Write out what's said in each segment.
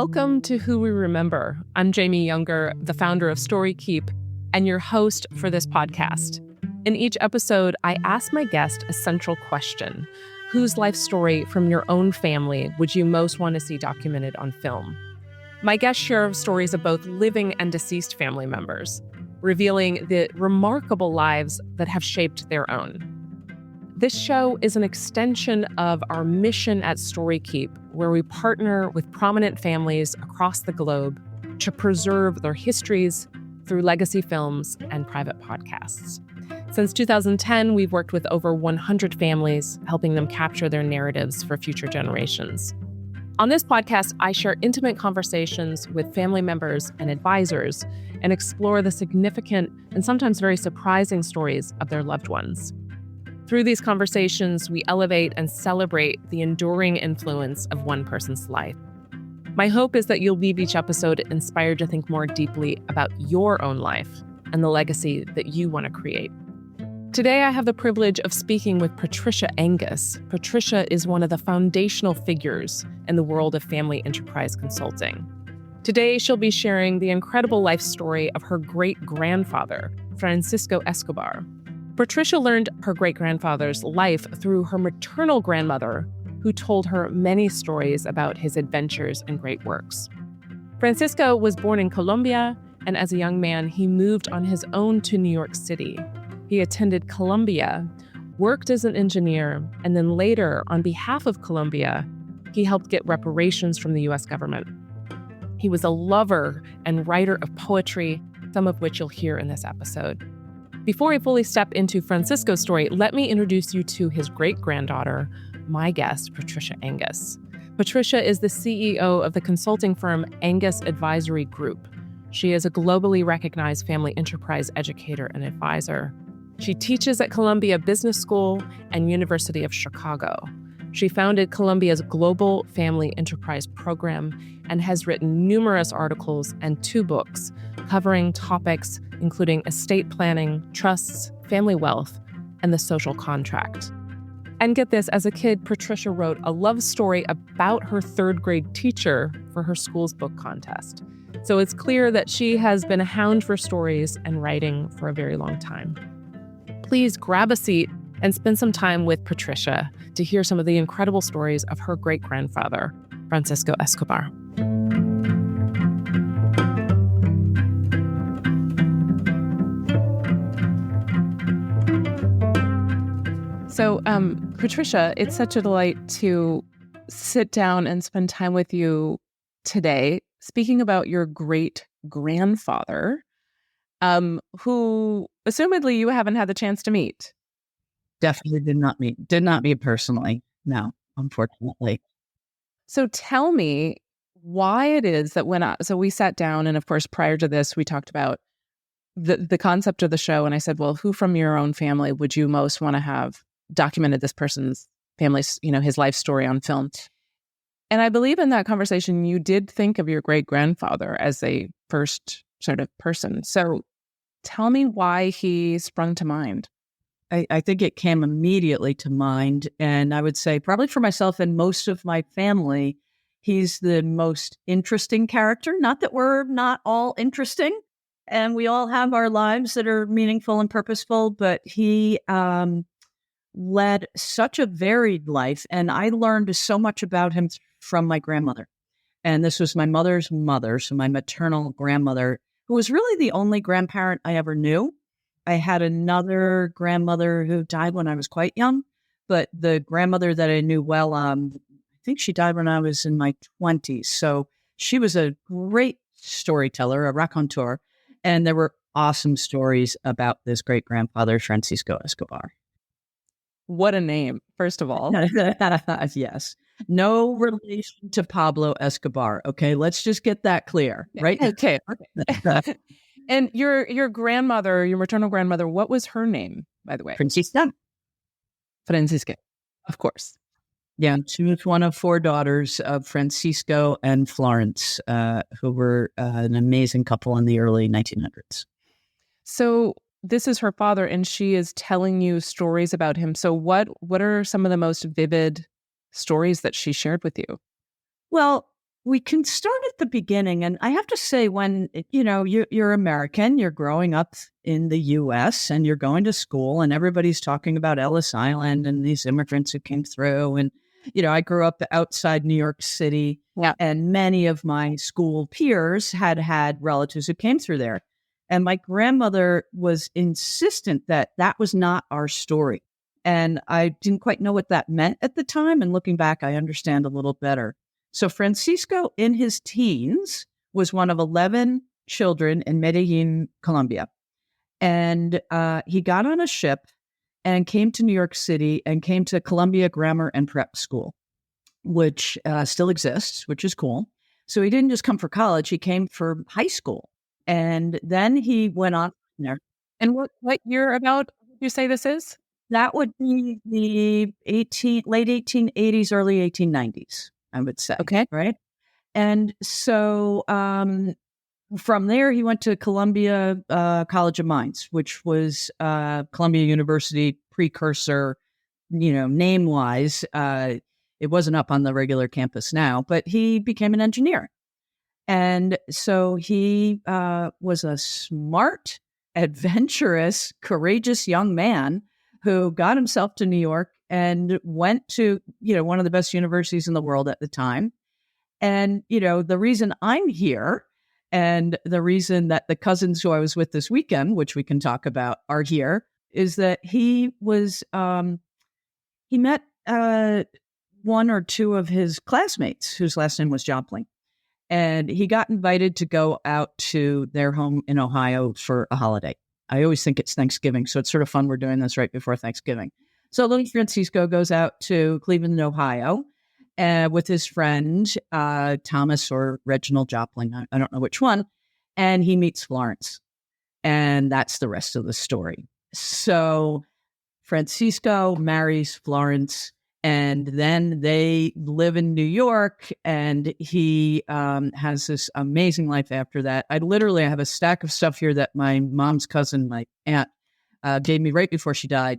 Welcome to Who We Remember. I'm Jamie Yuenger, the founder of StoryKeep, and your host for this podcast. In each episode, I ask my guest a central question. Whose life story from your own family would you most want to see documented on film? My guests share stories of both living and deceased family members, revealing the remarkable lives that have shaped their own. This show is an extension of our mission at StoryKeep, where we partner with prominent families across the globe to preserve their histories through legacy films and private podcasts. Since 2010, we've worked with over 100 families, helping them capture their narratives for future generations. On this podcast, I share intimate conversations with family members and advisors and explore the significant and sometimes very surprising stories of their loved ones. Through these conversations, we elevate and celebrate the enduring influence of one person's life. My hope is that you'll leave each episode inspired to think more deeply about your own life and the legacy that you want to create. Today, I have the privilege of speaking with Patricia Angus. Patricia is one of the foundational figures in the world of family enterprise consulting. Today, she'll be sharing the incredible life story of her great-grandfather, Francisco Escobar. Patricia learned her great-grandfather's life through her maternal grandmother, who told her many stories about his adventures and great works. Francisco was born in Colombia, and as a young man, he moved on his own to New York City. He attended Columbia, worked as an engineer, and then later, on behalf of Colombia, he helped get reparations from the U.S. government. He was a lover and writer of poetry, some of which you'll hear in this episode. Before I fully step into Francisco's story, let me introduce you to his great-granddaughter, my guest, Patricia Angus. Patricia is the CEO of the consulting firm Angus Advisory Group. She is a globally recognized family enterprise educator and advisor. She teaches at Columbia Business School and University of Chicago. She founded Columbia's Global Family Enterprise Program and has written numerous articles and 2 books covering topics including estate planning, trusts, family wealth, and the social contract. And get this, as a kid, Patricia wrote a love story about her 3rd grade teacher for her school's book contest. So it's clear that she has been a hound for stories and writing for a very long time. Please grab a seat and spend some time with Patricia to hear some of the incredible stories of her great-grandfather, Francisco Escobar. So, Patricia, it's such a delight to sit down and spend time with you today, speaking about your great-grandfather, who, assumedly, you haven't had the chance to meet. Definitely did not meet personally. No, unfortunately. So tell me why it is that so we sat down, and of course, prior to this, we talked about the concept of the show, and I said, well, who from your own family would you most want to have documented this person's family's, his life story on film? And I believe in that conversation, you did think of your great-grandfather as a first sort of person. So tell me why he sprung to mind. I think it came immediately to mind. And I would say probably for myself and most of my family, he's the most interesting character. Not that we're not all interesting and we all have our lives that are meaningful and purposeful, but he led such a varied life. And I learned so much about him from my grandmother. And this was my mother's mother, so my maternal grandmother, who was really the only grandparent I ever knew. I had another grandmother who died when I was quite young, but the grandmother that I knew well, I think she died when I was in my 20s. So she was a great storyteller, a raconteur, and there were awesome stories about this great-grandfather, Francisco Escobar. What a name, first of all. Yes. No relation to Pablo Escobar. Okay, let's just get that clear, right? Okay. And your grandmother, your maternal grandmother, what was her name, by the way? Francisca, of course. Yeah, she was one of 4 daughters of Francisco and Florence, who were an amazing couple in the early 1900s. So this is her father, and she is telling you stories about him. So what are some of the most vivid stories that she shared with you? Well, We can start at the beginning. And I have to say, when, you're American, you're growing up in the U.S. and you're going to school and everybody's talking about Ellis Island and these immigrants who came through. And, I grew up outside New York City, and many of my school peers had relatives who came through there. And my grandmother was insistent that that was not our story. And I didn't quite know what that meant at the time. And looking back, I understand a little better. So Francisco, in his teens, was one of 11 children in Medellin, Colombia. And he got on a ship and came to New York City and came to Columbia Grammar and Prep School, which still exists, which is cool. So he didn't just come for college, he came for high school. And then he went on there. And what year about would you say this is? That would be the late 1880s, early 1890s. I would say. Okay. Right. And so from there, he went to Columbia College of Mines, which was Columbia University precursor, name wise. It wasn't up on the regular campus now, but he became an engineer. And so he was a smart, adventurous, courageous young man who got himself to New York and went to, one of the best universities in the world at the time. And, the reason I'm here and the reason that the cousins who I was with this weekend, which we can talk about, are here, is that he met one or two of his classmates whose last name was Joplin. And he got invited to go out to their home in Ohio for a holiday. I always think it's Thanksgiving, so it's sort of fun we're doing this right before Thanksgiving. So little Francisco goes out to Cleveland, Ohio, with his friend, Thomas or Reginald Joplin, I don't know which one, and he meets Florence. And that's the rest of the story. So Francisco marries Florence, and then they live in New York, and he has this amazing life after that. I have a stack of stuff here that my mom's cousin, my aunt, gave me right before she died.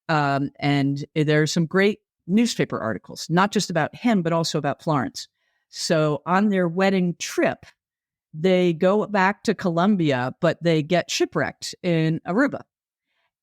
And there's some great newspaper articles, not just about him, but also about Florence. So on their wedding trip, they go back to Colombia, but they get shipwrecked in Aruba.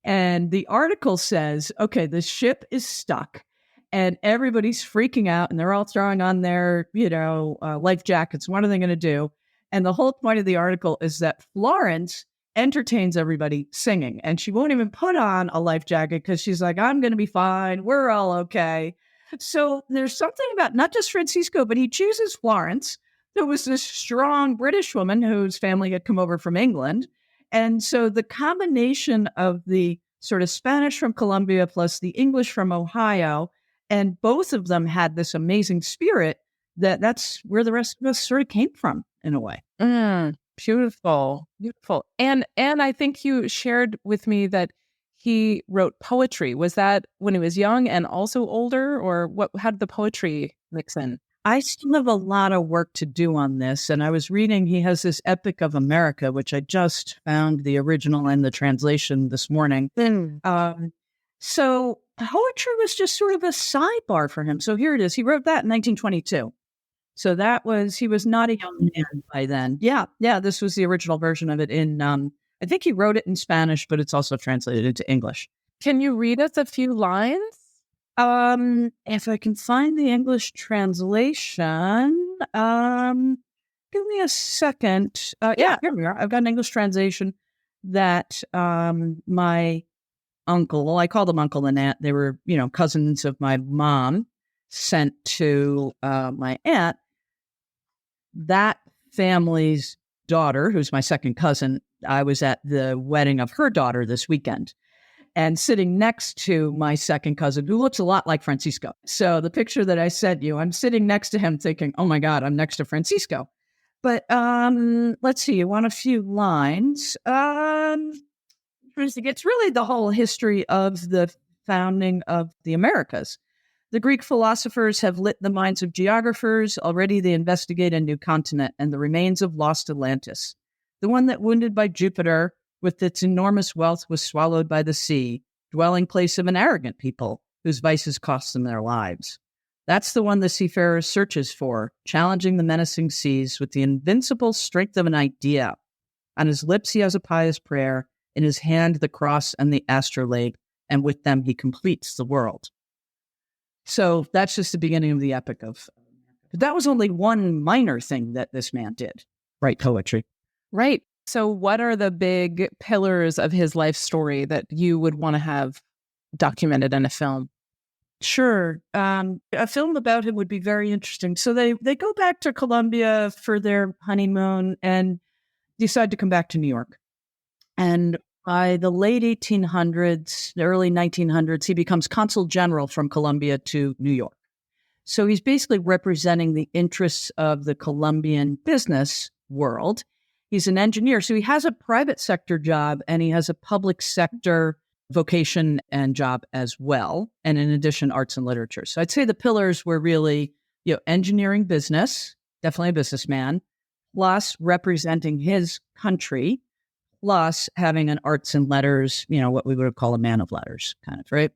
And the article says, okay, the ship is stuck and everybody's freaking out and they're all throwing on their, life jackets. What are they going to do? And the whole point of the article is that Florence entertains everybody singing, and she won't even put on a life jacket because she's like, I'm going to be fine. We're all okay. So there's something about not just Francisco, but he chooses Florence, who was this strong British woman whose family had come over from England. And so the combination of the sort of Spanish from Colombia plus the English from Ohio, and both of them had this amazing spirit that's where the rest of us sort of came from in a way. Beautiful. And I think you shared with me that he wrote poetry. Was that when he was young and also older, or what? How did the poetry mix in? I still have a lot of work to do on this. And I was reading, he has this Epic of America, which I just found the original and the translation this morning. So poetry was just sort of a sidebar for him. So here it is. He wrote that in 1922. So he was not a young man by then. Yeah. This was the original version of it I think he wrote it in Spanish, but it's also translated into English. Can you read us a few lines? If I can find the English translation, give me a second. Here we are. I've got an English translation that my uncle, well, I call them uncle and aunt. They were, cousins of my mom, sent to my aunt. That family's daughter, who's my second cousin, I was at the wedding of her daughter this weekend. And sitting next to my second cousin, who looks a lot like Francisco. So the picture that I sent you, I'm sitting next to him thinking, oh my God, I'm next to Francisco. But let's see, you want a few lines. It's really the whole history of the founding of the Americas. The Greek philosophers have lit the minds of geographers. Already they investigate a new continent and the remains of lost Atlantis. The one that, wounded by Jupiter, with its enormous wealth, was swallowed by the sea, dwelling place of an arrogant people whose vices cost them their lives. That's the one the seafarer searches for, challenging the menacing seas with the invincible strength of an idea. On his lips he has a pious prayer, in his hand the cross and the astrolabe, and with them he completes the world. So that's just the beginning of the epic of. But that was only one minor thing that this man did, write poetry. Right. So what are the big pillars of his life story that you would want to have documented in a film? Sure. A film about him would be very interesting. So they go back to Colombia for their honeymoon and decide to come back to New York. And by the late 1800s, the early 1900s, he becomes consul general from Colombia to New York. So he's basically representing the interests of the Colombian business world. He's an engineer, so he has a private sector job and he has a public sector vocation and job as well. And in addition, arts and literature. So I'd say the pillars were really, engineering business, definitely a businessman, plus representing his country, plus having an arts and letters, what we would call a man of letters, kind of, right?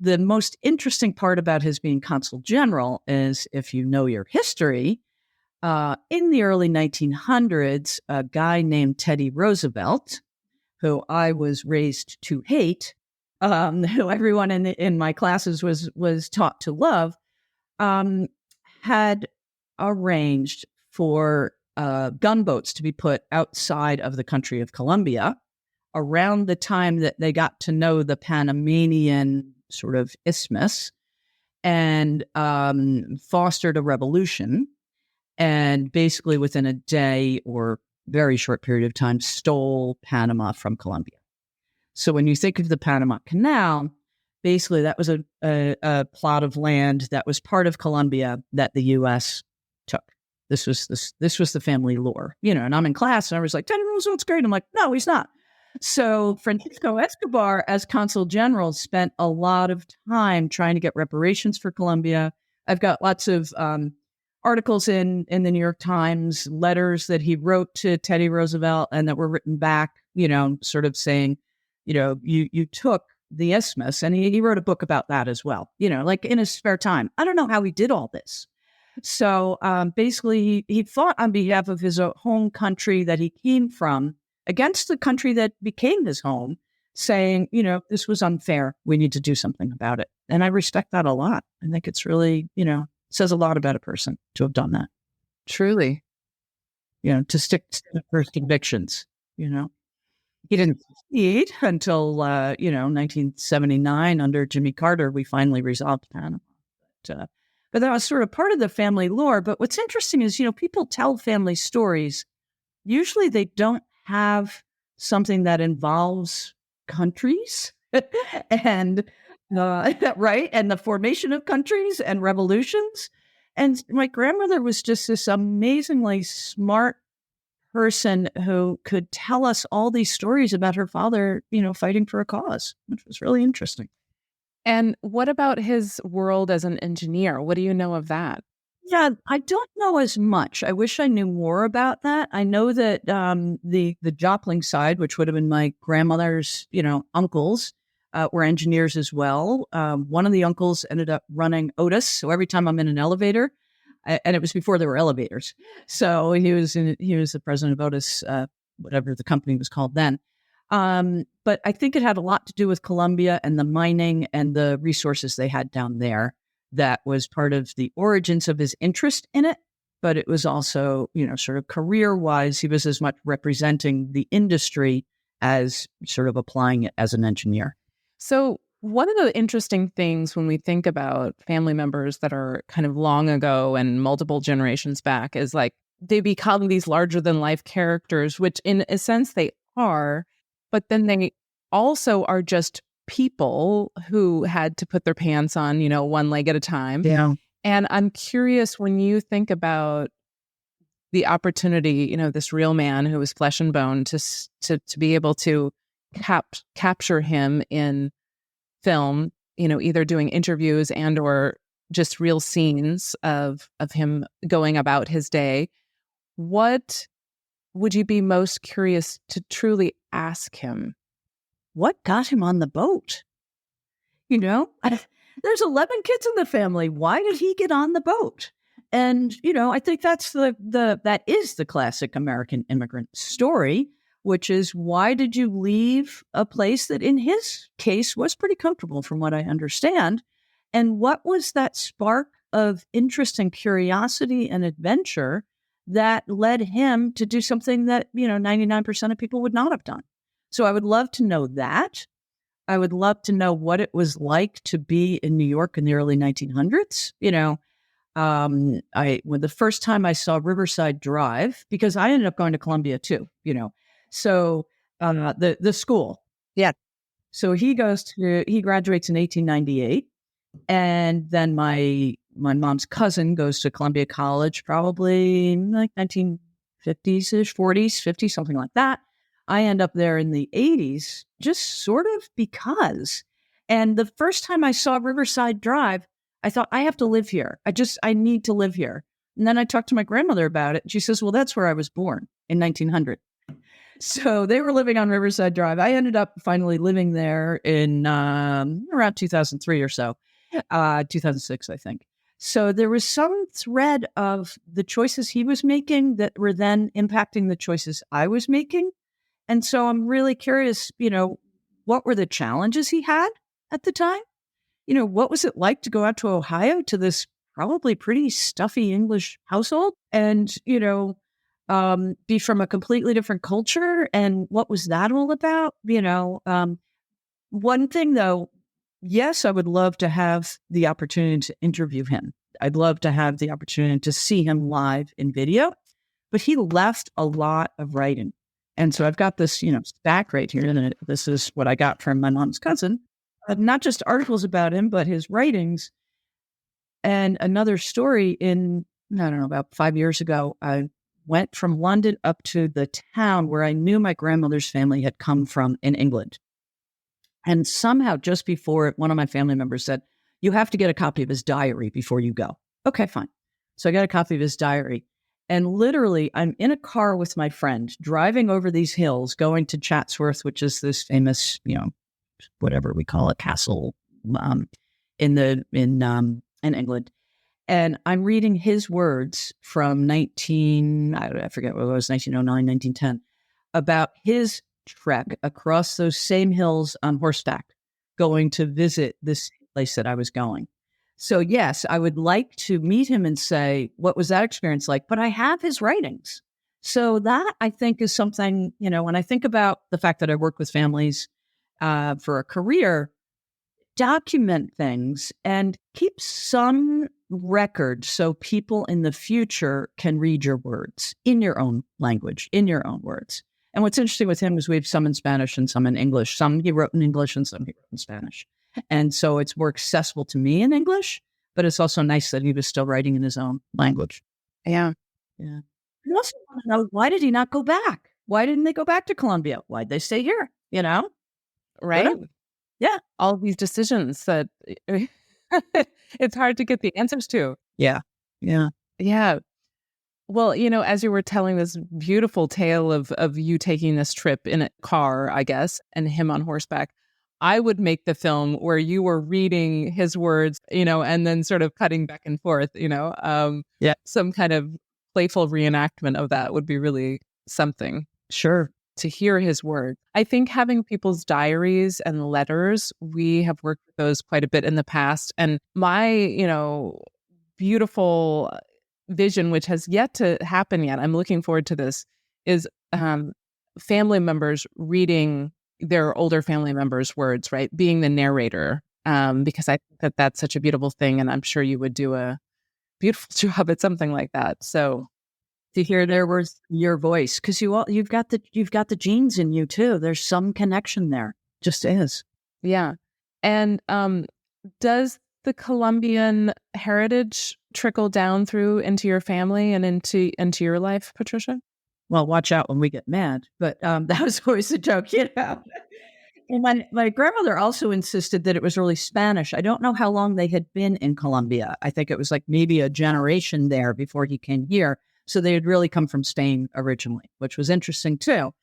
The most interesting part about his being consul general is, if you know your history, in the early 1900s, a guy named Teddy Roosevelt, who I was raised to hate, who everyone in my classes was taught to love, had arranged for gunboats to be put outside of the country of Colombia around the time that they got to know the Panamanian sort of isthmus, and fostered a revolution, and basically within a day or very short period of time stole Panama from Colombia. So when you think of the Panama Canal, basically that was a plot of land that was part of Colombia that the U.S. took. This was the family lore, and I'm in class and I was like, Teddy Roosevelt's great. I'm like, no, he's not. So Francisco Escobar, as consul general, spent a lot of time trying to get reparations for Colombia. I've got lots of articles in the New York Times, letters that he wrote to Teddy Roosevelt and that were written back, sort of saying, you took the isthmus. And he wrote a book about that as well, like in his spare time. I don't know how he did all this. So basically, he fought on behalf of his home country that he came from against the country that became his home, saying, this was unfair. We need to do something about it. And I respect that a lot. I think it's really, says a lot about a person to have done that. Truly. To stick to his convictions, He didn't succeed until, 1979 under Jimmy Carter, we finally resolved Panama. But that was sort of part of the family lore. But what's interesting is, people tell family stories. Usually they don't have something that involves countries and right, and the formation of countries and revolutions. And my grandmother was just this amazingly smart person who could tell us all these stories about her father, fighting for a cause, which was really interesting. And what about his world as an engineer? What do you know of that? Yeah, I don't know as much. I wish I knew more about that. I know that the Joplin side, which would have been my grandmother's, uncles, were engineers as well. One of the uncles ended up running Otis. So every time I'm in an elevator, and it was before there were elevators. So he was the president of Otis, whatever the company was called then. But I think it had a lot to do with Colombia and the mining and the resources they had down there. That was part of the origins of his interest in it. But it was also, sort of career-wise, he was as much representing the industry as sort of applying it as an engineer. So one of the interesting things when we think about family members that are kind of long ago and multiple generations back is like they become these larger-than-life characters, which in a sense they are, but then they also are just people who had to put their pants on, one leg at a time. Yeah. And I'm curious, when you think about the opportunity, this real man who was flesh and bone to be able to capture him in film, either doing interviews and or just real scenes of him going about his day, what would you be most curious to truly ask him? What got him on the boat? There's 11 kids in the family. Why did he get on the boat? And, I think that's that is the classic American immigrant story, which is, why did you leave a place that in his case was pretty comfortable from what I understand? And what was that spark of interest and curiosity and adventure that led him to do something that, 99% of people would not have done? So I would love to know that. I would love to know what it was like to be in New York in the early 1900s. When the first time I saw Riverside Drive, because I ended up going to Columbia too, so the school. Yeah. So he graduates in 1898. And then my mom's cousin goes to Columbia College, probably like 1950s-ish, 40s, 50s, something like that. I end up there in the 80s, just sort of because. And the first time I saw Riverside Drive, I thought, I have to live here. I need to live here. And then I talked to my grandmother about it. And she says, well, that's where I was born in 1900. So they were living on Riverside Drive. I ended up finally living there in around 2003 or so. 2006, I think. So there was some thread of the choices he was making that were then impacting the choices I was making. And so I'm really curious, what were the challenges he had at the time? What was it like to go out to Ohio to this probably pretty stuffy English household and, be from a completely different culture? And what was that all about? One thing though, yes, I would love to have the opportunity to interview him. I'd love to have the opportunity to see him live in video, but he left a lot of writing. And so I've got this, stack right here. And this is what I got from my mom's cousin, not just articles about him, but his writings. And another story about 5 years ago, I went from London up to the town where I knew my grandmother's family had come from in England. And somehow just before it, one of my family members said, you have to get a copy of his diary before you go. Okay, fine. So I got a copy of his diary. And literally, I'm in a car with my friend driving over these hills, going to Chatsworth, which is this famous, whatever we call it, castle in England. And I'm reading his words from I forget what it was, 1909, 1910, about his trek across those same hills on horseback, going to visit this place that I was going. So yes, I would like to meet him and say, what was that experience like? But I have his writings. So that, I think, is something, when I think about the fact that I work with families for a career, document things and keep some record so people in the future can read your words in your own language, in your own words. And what's interesting with him is we have some in Spanish and some in English. Some he wrote in English and some he wrote in Spanish. And so it's more accessible to me in English, but it's also nice that he was still writing in his own language. Yeah. Yeah. I also want to know, why did he not go back? Why didn't they go back to Colombia? Why'd they stay here? Right? Yeah. All these decisions that it's hard to get the answers to. Yeah. Yeah. Yeah. Well, as you were telling this beautiful tale of you taking this trip in a car, I guess, and him on horseback, I would make the film where you were reading his words, and then sort of cutting back and forth, some kind of playful reenactment of that would be really something. Sure. To hear his words. I think having people's diaries and letters, we have worked with those quite a bit in the past. And my, beautiful vision, which has yet to happen yet, I'm looking forward to this, is family members reading their older family members' words, right? Being the narrator, because I think that that's such a beautiful thing. And I'm sure you would do a beautiful job at something like that. So to hear their words, your voice, because you've got the genes in you too. There's some connection there, just is. Yeah. And does the Colombian heritage trickle down through into your family and into your life, Patricia? Well, watch out when we get mad. But that was always a joke, And my grandmother also insisted that it was really Spanish. I don't know how long they had been in Colombia. I think it was like maybe a generation there before he came here. So they had really come from Spain originally, which was interesting too.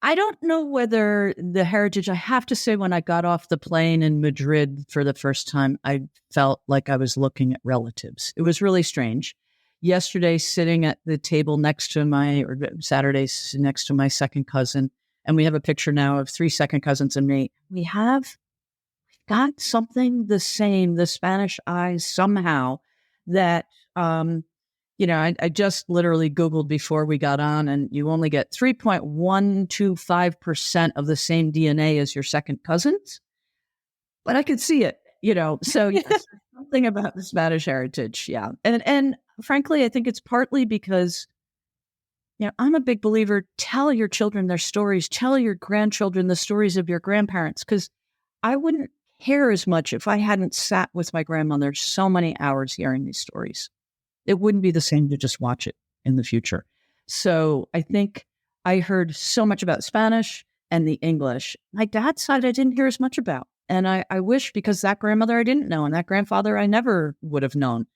I don't know whether the heritage, I have to say, when I got off the plane in Madrid for the first time, I felt like I was looking at relatives. It was really strange. Yesterday, sitting at the table next to or Saturdays next to my second cousin, and we have a picture now of 3 second cousins and me. We've got something the same, the Spanish eyes somehow that, I just literally Googled before we got on, and you only get 3.125% of the same DNA as your second cousins. But I could see it, So yes, something about the Spanish heritage, yeah. And frankly, I think it's partly because, I'm a big believer. Tell your children their stories. Tell your grandchildren the stories of your grandparents, because I wouldn't care as much if I hadn't sat with my grandmother so many hours hearing these stories. It wouldn't be the same to just watch it in the future. So I think I heard so much about Spanish and the English. My dad's side, I didn't hear as much about. And I wish, because that grandmother I didn't know, and that grandfather I never would have known.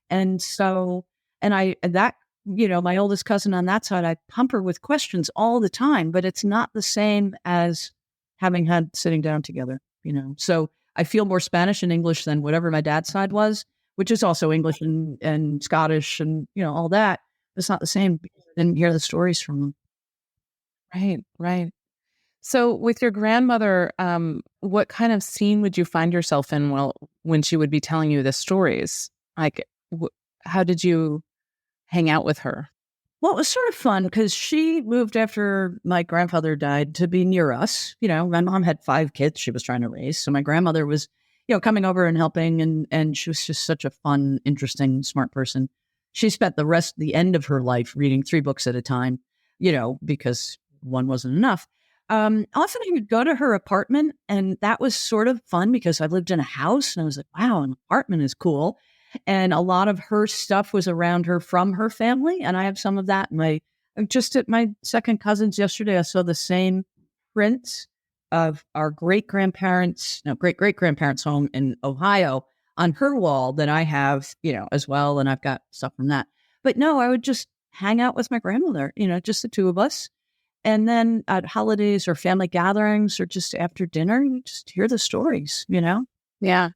And so, my oldest cousin on that side, I pump her with questions all the time, but it's not the same as having had sitting down together, So I feel more Spanish and English than whatever my dad's side was, which is also English and Scottish and, all that. It's not the same because I didn't hear the stories from them. Right, right. So with your grandmother, what kind of scene would you find yourself in when she would be telling you the stories? Like, how did you hang out with her? Well, it was sort of fun because she moved after my grandfather died to be near us. My mom had 5 kids she was trying to raise. So my grandmother was, coming over and helping. And she was just such a fun, interesting, smart person. She spent the end of her life reading 3 books at a time, because one wasn't enough. Often I would go to her apartment, and that was sort of fun because I lived in a house and I was like, wow, an apartment is cool. And a lot of her stuff was around her from her family. And I have some of that. Just at my second cousin's yesterday, I saw the same prints of our great great grandparents' home in Ohio on her wall that I have, as well. And I've got stuff from that. But no, I would just hang out with my grandmother, just the 2 of us. And then at holidays or family gatherings or just after dinner, you just hear the stories, Yeah.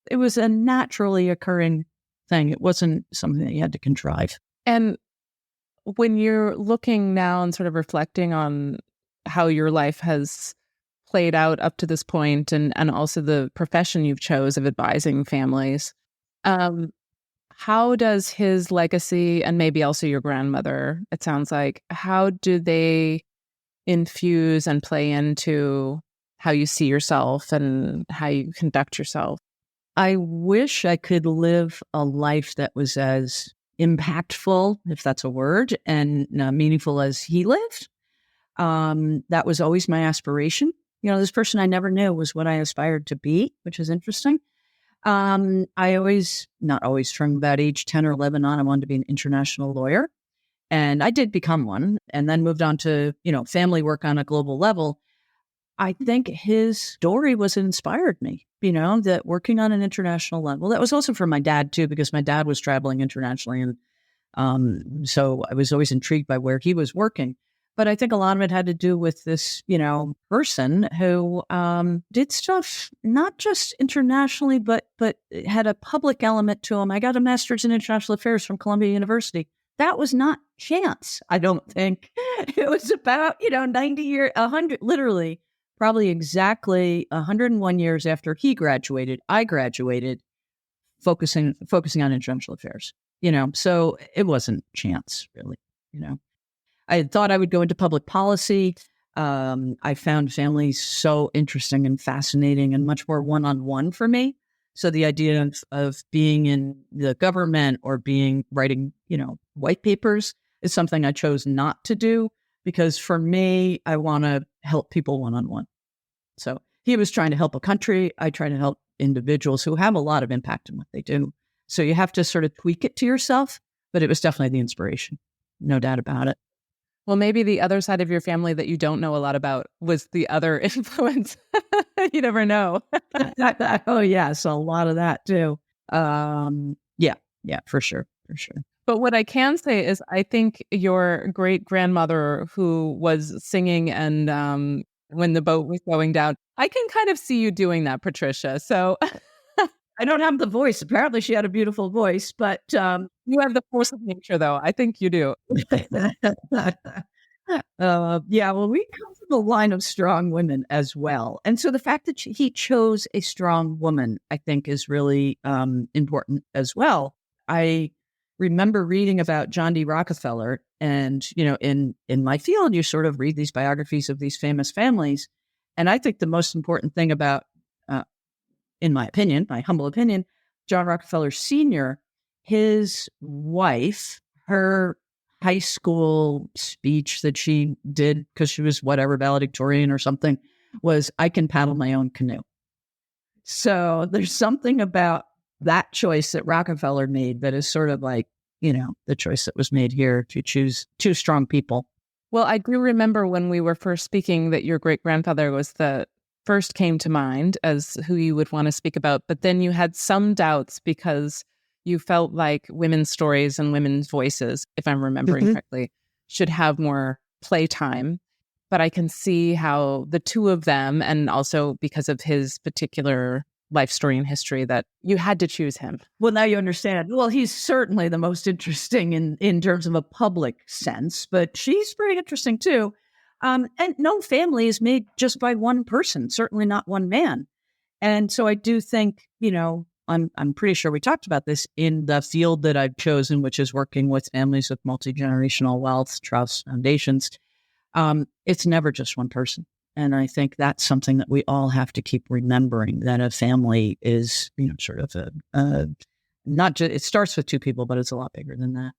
It was a naturally occurring thing. It wasn't something that you had to contrive. And when you're looking now and sort of reflecting on how your life has played out up to this point, and also the profession you've chose of advising families, how does his legacy, and maybe also your grandmother, it sounds like, how do they infuse and play into how you see yourself and how you conduct yourself? I wish I could live a life that was as impactful, if that's a word, and meaningful as he lived. That was always my aspiration. This person I never knew was what I aspired to be, which is interesting. I always, not always, from about age 10 or 11 on, I wanted to be an international lawyer. And I did become one, and then moved on to, family work on a global level. I think his story was inspired me, that working on an international level. That was also for my dad, too, because my dad was traveling internationally. And so I was always intrigued by where he was working. But I think a lot of it had to do with this, person who did stuff not just internationally, but had a public element to him. I got a master's in international affairs from Columbia University. That was not chance, I don't think. It was about, 90 years, 100, literally, probably exactly 101 years after he graduated, I graduated, focusing on international affairs, so it wasn't chance, really, I thought I would go into public policy. I found families so interesting and fascinating and much more one-on-one for me. So the idea of being in the government or writing, white papers is something I chose not to do, because for me, I want to help people one-on-one. So he was trying to help a country. I try to help individuals who have a lot of impact in what they do. So you have to sort of tweak it to yourself, but it was definitely the inspiration. No doubt about it. Well, maybe the other side of your family that you don't know a lot about was the other influence. You never know. Oh, yes, a lot of that too. Yeah, for sure. But what I can say is I think your great grandmother who was singing and when the boat was going down, I can kind of see you doing that, Patricia. So I don't have the voice. Apparently she had a beautiful voice, but you have the force of nature, though. I think you do. yeah, well, we come from a line of strong women as well. And so the fact that he chose a strong woman, I think, is really important as well. I remember reading about John D. Rockefeller, and, in my field, you sort of read these biographies of these famous families. And I think the most important thing about, in my opinion, my humble opinion, John Rockefeller Sr., his wife, her high school speech that she did because she was whatever valedictorian or something was, "I can paddle my own canoe." So there's something about that choice that Rockefeller made that is sort of like, the choice that was made here to choose two strong people. Well, I do remember when we were first speaking that your great-grandfather was the first came to mind as who you would want to speak about, but then you had some doubts because you felt like women's stories and women's voices, if I'm remembering correctly, should have more playtime. But I can see how the two of them, and also because of his particular life story and history, that you had to choose him. Well, now you understand. Well, he's certainly the most interesting in terms of a public sense, but she's pretty interesting too. And no family is made just by one person, certainly not one man. And so I do think, I'm pretty sure we talked about this in the field that I've chosen, which is working with families with multi-generational wealth, trusts, foundations. It's never just one person. And I think that's something that we all have to keep remembering, that a family is, sort of not just, it starts with two people, but it's a lot bigger than that.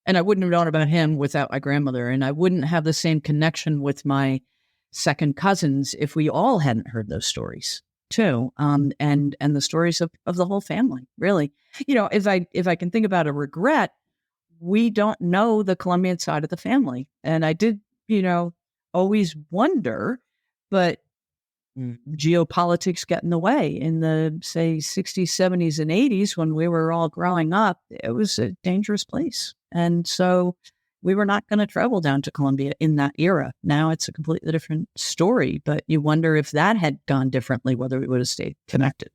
And I wouldn't have known about him without my grandmother. And I wouldn't have the same connection with my second cousins if we all hadn't heard those stories too. And the stories of the whole family, really. If I can think about a regret, we don't know the Colombian side of the family. And I did, always wonder, but geopolitics got in the way in the, say, 60s, 70s, and 80s when we were all growing up. It was a dangerous place. And so we were not going to travel down to Colombia in that era. Now it's a completely different story, but you wonder if that had gone differently, whether we would have stayed connected,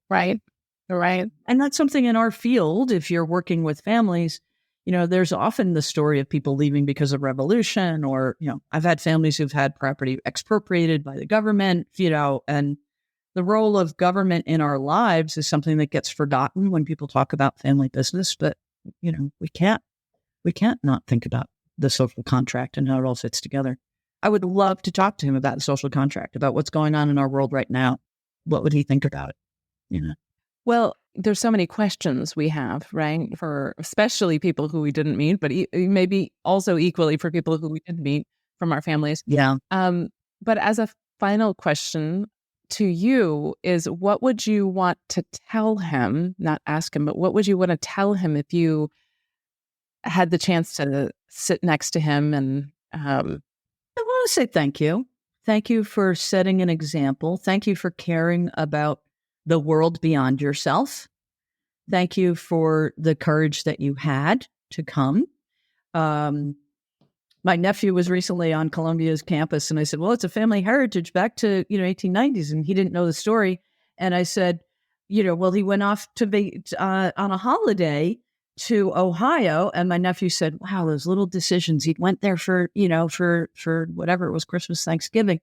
Right. Right. And that's something in our field, if you're working with families, there's often the story of people leaving because of revolution, or, I've had families who've had property expropriated by the government, and the role of government in our lives is something that gets forgotten when people talk about family business. But, we can't not think about the social contract and how it all fits together. I would love to talk to him about the social contract, about what's going on in our world right now. What would he think about it? Well, there's so many questions we have, right? For especially people who we didn't meet, but maybe also equally for people who we did meet from our families. Yeah. But as a final question to you is, what would you want to tell him, not ask him, but what would you want to tell him if you had the chance to sit next to him? And I want to say thank you. Thank you for setting an example. Thank you for caring about the world beyond yourself. Thank you for the courage that you had to come. My nephew was recently on Columbia's campus, and I said, well, it's a family heritage back to, 1890s, and he didn't know the story. And I said, well, he went off to be on a holiday to Ohio, and my nephew said, wow, those little decisions. He went there for whatever it was, Christmas, Thanksgiving.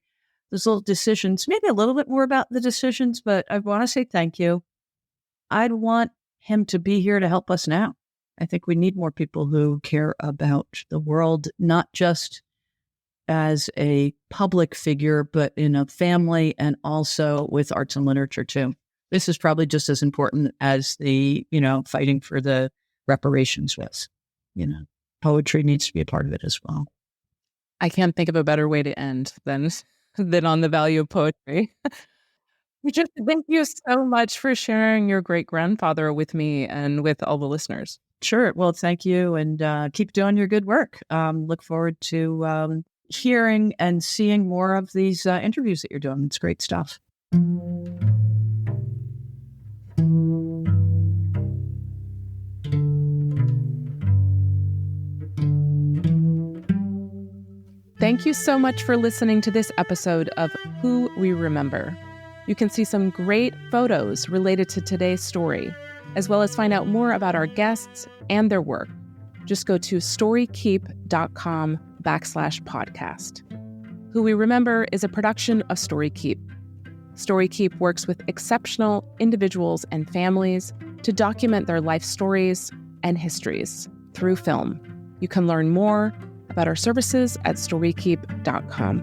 Those little decisions, maybe a little bit more about the decisions, but I want to say thank you. I'd want him to be here to help us now. I think we need more people who care about the world, not just as a public figure, but in a family and also with arts and literature too. This is probably just as important as the, fighting for the reparations was. Poetry needs to be a part of it as well. I can't think of a better way to end than on the value of poetry. Just thank you so much for sharing your great-grandfather with me and with all the listeners. Sure. Well, thank you, and keep doing your good work. Look forward to hearing and seeing more of these interviews that you're doing. It's great stuff. Thank you so much for listening to this episode of Who We Remember. You can see some great photos related to today's story, as well as find out more about our guests and their work. Just go to storykeep.com/podcast. Who We Remember is a production of StoryKeep. StoryKeep works with exceptional individuals and families to document their life stories and histories through film. You can learn more about our services at storykeep.com.